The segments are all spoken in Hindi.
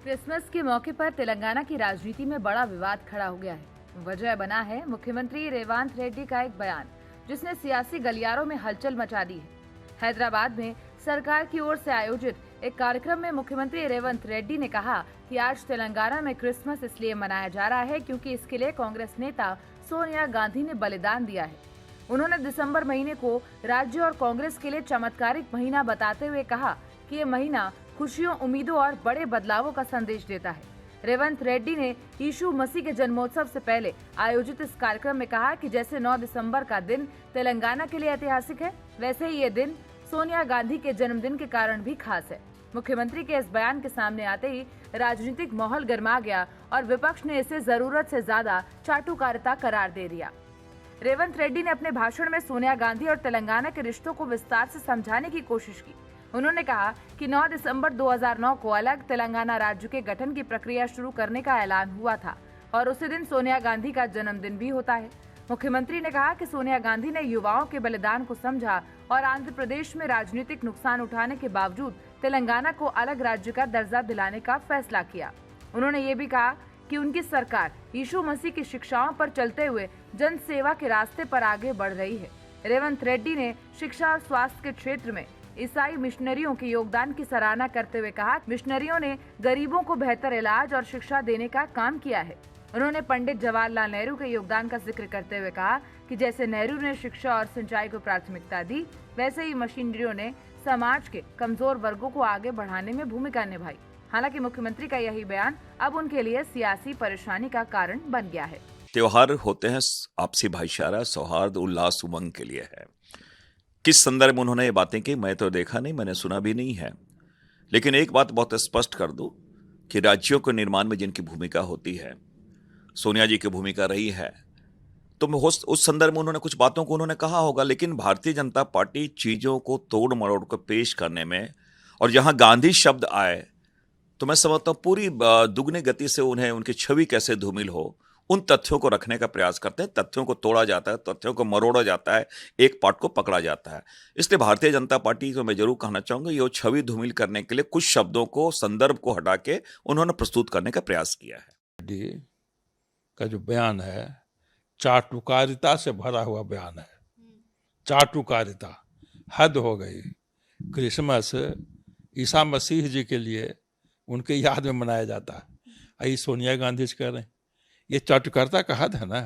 क्रिसमस के मौके पर तेलंगाना की राजनीति में बड़ा विवाद खड़ा हो गया है। वजह बना है मुख्यमंत्री रेवंत रेड्डी का एक बयान, जिसने सियासी गलियारों में हलचल मचा दी है। हैदराबाद में सरकार की ओर से आयोजित एक कार्यक्रम में मुख्यमंत्री रेवंत रेड्डी ने कहा कि आज तेलंगाना में क्रिसमस इसलिए मनाया जा रहा है क्योंकि इसके लिए कांग्रेस नेता सोनिया गांधी ने बलिदान दिया है। उन्होंने दिसंबर महीने को राज्य और कांग्रेस के लिए चमत्कारिक महीना बताते हुए कहा कि ये महीना खुशियों, उम्मीदों और बड़े बदलावों का संदेश देता है। रेवंत रेड्डी ने यीशु मसीह के जन्मोत्सव से पहले आयोजित इस कार्यक्रम में कहा कि जैसे 9 दिसंबर का दिन तेलंगाना के लिए ऐतिहासिक है, वैसे ही ये दिन सोनिया गांधी के जन्मदिन के कारण भी खास है। मुख्यमंत्री के इस बयान के सामने आते ही राजनीतिक माहौल गर्मा गया और विपक्ष ने इसे जरूरत से ज्यादा चाटुकारिता करार दे दिया। रेवंत रेड्डी ने अपने भाषण में सोनिया गांधी और तेलंगाना के रिश्तों को विस्तार से समझाने की कोशिश की। उन्होंने कहा कि 9 दिसंबर 2009 को अलग तेलंगाना राज्य के गठन की प्रक्रिया शुरू करने का ऐलान हुआ था और उसी दिन सोनिया गांधी का जन्मदिन भी होता है। मुख्यमंत्री ने कहा कि सोनिया गांधी ने युवाओं के बलिदान को समझा और आंध्र प्रदेश में राजनीतिक नुकसान उठाने के बावजूद तेलंगाना को अलग राज्य का दर्जा दिलाने का फैसला किया। उन्होंने ये भी कहा कि उनकी सरकार यीशु मसीह की शिक्षाओं पर चलते हुए जन सेवा के रास्ते पर आगे बढ़ रही है। रेवंत रेड्डी ने शिक्षा और स्वास्थ्य के क्षेत्र में ईसाई मिशनरियों के योगदान की सराहना करते हुए कहा, मिशनरियों ने गरीबों को बेहतर इलाज और शिक्षा देने का काम किया है। उन्होंने पंडित जवाहरलाल नेहरू के योगदान का जिक्र करते हुए कहा कि जैसे नेहरू ने शिक्षा और सिंचाई को प्राथमिकता दी, वैसे ही मिशनरियों ने समाज के कमजोर वर्गों को आगे बढ़ाने में भूमिका निभाई। हालांकि मुख्यमंत्री का यही बयान अब उनके लिए सियासी परेशानी का कारण बन गया है। त्योहार होते हैं आपसी भाईचारा, सौहार्द, उल्लास, उमंग के लिए है। किस संदर्भ में उन्होंने ये बातें की मैं तो देखा नहीं, मैंने सुना भी नहीं है। लेकिन एक बात बहुत स्पष्ट कर दूं कि राज्यों के निर्माण में जिनकी भूमिका होती है, सोनिया जी की भूमिका रही है, तो उस संदर्भ में उन्होंने कुछ बातों को उन्होंने कहा होगा। लेकिन भारतीय जनता पार्टी चीजों को तोड़ मरोड़ कर पेश करने में, और जहां गांधी शब्द आए तो मैं समझता हूं पूरी दुगनी गति से उन्हें उनकी छवि कैसे धूमिल हो, उन तथ्यों को रखने का प्रयास करते हैं। तथ्यों को तोड़ा जाता है, तथ्यों को मरोड़ा जाता है, एक पार्ट को पकड़ा जाता है। इसलिए भारतीय जनता पार्टी को मैं जरूर कहना चाहूंगा, ये छवि धूमिल करने के लिए कुछ शब्दों को, संदर्भ को हटा के उन्होंने प्रस्तुत करने का प्रयास किया है। का जो बयान है चाटुकारिता से भरा हुआ बयान है। चाटुकारिता हद हो गई। क्रिसमस ईसा मसीह जी के लिए उनके याद में मनाया जाता है, आई सोनिया गांधी जी कह रहे हैं। ये चाटुकारिता का हद है ना,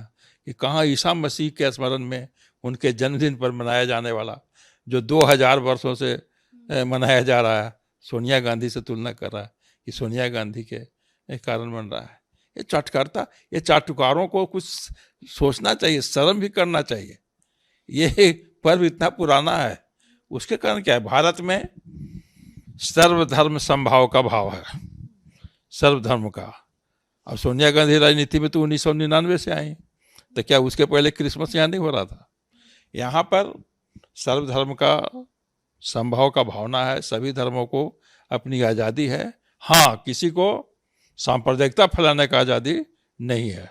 कि कहाँ ईसा मसीह के स्मरण में उनके जन्मदिन पर मनाया जाने वाला जो 2000 वर्षों से मनाया जा रहा है, सोनिया गांधी से तुलना कर रहा है कि सोनिया गांधी के कारण बन रहा है। ये चाटुकारिता, ये चाटुकारों को कुछ सोचना चाहिए, शर्म भी करना चाहिए। ये पर्व इतना पुराना है, उसके कारण क्या है, भारत में सर्वधर्म समभाव का भाव है, सर्वधर्म का। अब सोनिया गांधी राजनीति में तो 1999 से आई, तो क्या उसके पहले क्रिसमस यहाँ नहीं हो रहा था? यहाँ पर सर्वधर्म का समभाव का भावना है, सभी धर्मों को अपनी आज़ादी है। हाँ, किसी को सांप्रदायिकता फैलाने का आज़ादी नहीं है।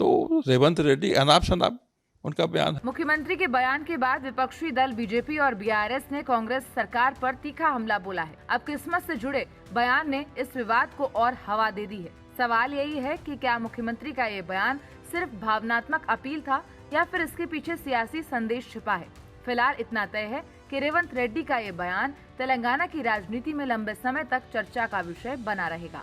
तो रेवंत रेड्डी अनाप शनाप उनका बयान है। मुख्यमंत्री के बयान के बाद विपक्षी दल बीजेपी और बीआरएस ने कांग्रेस सरकार पर तीखा हमला बोला है। अब क्रिसमस से जुड़े बयान ने इस विवाद को और हवा दे दी है। सवाल यही है कि क्या मुख्यमंत्री का ये बयान सिर्फ भावनात्मक अपील था या फिर इसके पीछे सियासी संदेश छिपा है। फिलहाल इतना तय है कि रेवंत रेड्डी का ये बयान तेलंगाना की राजनीति में लंबे समय तक चर्चा का विषय बना रहेगा।